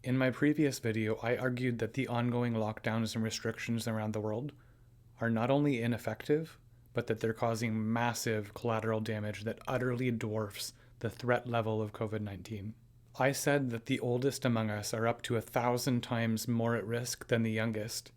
In my previous video, I argued that the ongoing lockdowns and restrictions around the world are not only ineffective, but that they're causing massive collateral damage that utterly dwarfs the threat level of COVID-19. I said that the oldest among us are up to 1,000 times more at risk than the youngest,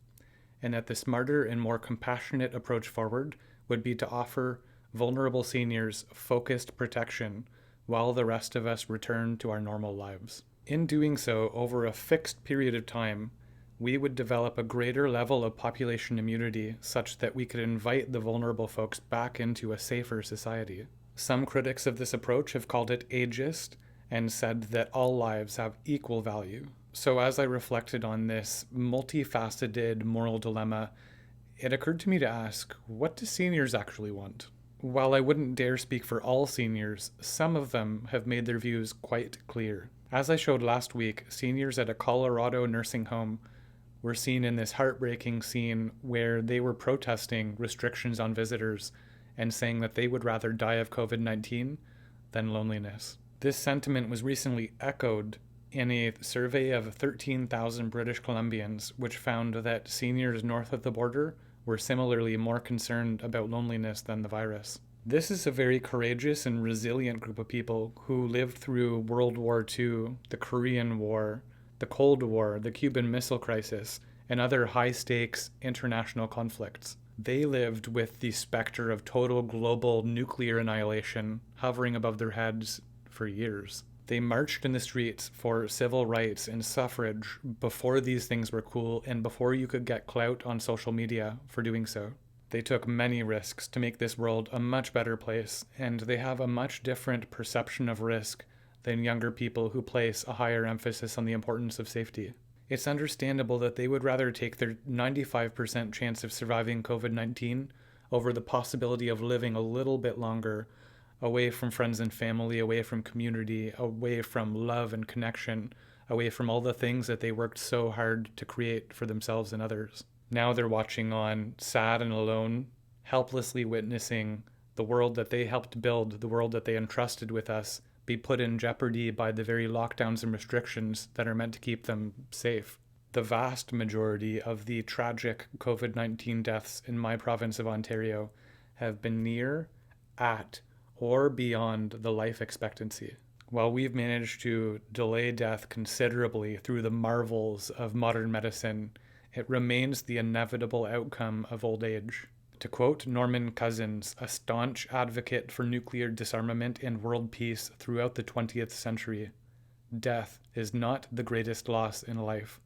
and that the smarter and more compassionate approach forward would be to offer vulnerable seniors focused protection while the rest of us return to our normal lives. In doing so, over a fixed period of time, we would develop a greater level of population immunity such that we could invite the vulnerable folks back into a safer society. Some critics of this approach have called it ageist and said that all lives have equal value. So as I reflected on this multifaceted moral dilemma, it occurred to me to ask, what do seniors actually want? While I wouldn't dare speak for all seniors, some of them have made their views quite clear. As I showed last week, seniors at a Colorado nursing home were seen in this heartbreaking scene where they were protesting restrictions on visitors and saying that they would rather die of COVID-19 than loneliness. This sentiment was recently echoed in a survey of 13,000 British Columbians, which found that seniors north of the border were similarly more concerned about loneliness than the virus. This is a very courageous and resilient group of people who lived through World War II, the Korean War, the Cold War, the Cuban Missile Crisis, and other high-stakes international conflicts. They lived with the specter of total global nuclear annihilation hovering above their heads for years. They marched in the streets for civil rights and suffrage before these things were cool and before you could get clout on social media for doing so. They took many risks to make this world a much better place, and they have a much different perception of risk than younger people who place a higher emphasis on the importance of safety. It's understandable that they would rather take their 95% chance of surviving COVID-19 over the possibility of living a little bit longer away from friends and family, away from community, away from love and connection, away from all the things that they worked so hard to create for themselves and others. Now they're watching on, sad and alone, helplessly witnessing the world that they helped build, the world that they entrusted with us, be put in jeopardy by the very lockdowns and restrictions that are meant to keep them safe. The vast majority of the tragic COVID-19 deaths in my province of Ontario have been near, at, or beyond the life expectancy. While we've managed to delay death considerably through the marvels of modern medicine, it remains the inevitable outcome of old age. To quote Norman Cousins, a staunch advocate for nuclear disarmament and world peace throughout the 20th century, death is not the greatest loss in life.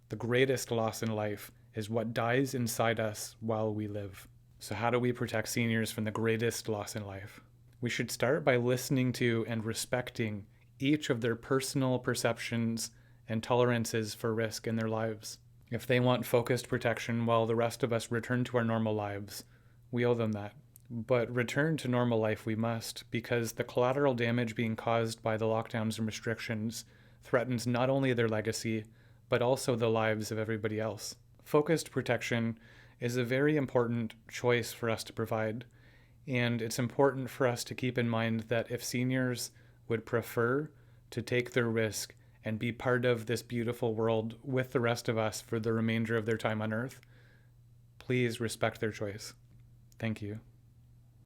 The greatest loss in life is what dies inside us while we live. So how do we protect seniors from the greatest loss in life? We should start by listening to and respecting each of their personal perceptions and tolerances for risk in their lives. If they want focused protection while the rest of us return to our normal lives, we owe them that. But return to normal life we must, because the collateral damage being caused by the lockdowns and restrictions threatens not only their legacy, but also the lives of everybody else. Focused protection is a very important choice for us to provide, and it's important for us to keep in mind that if seniors would prefer to take their risk and be part of this beautiful world with the rest of us for the remainder of their time on Earth, please respect their choice. Thank you.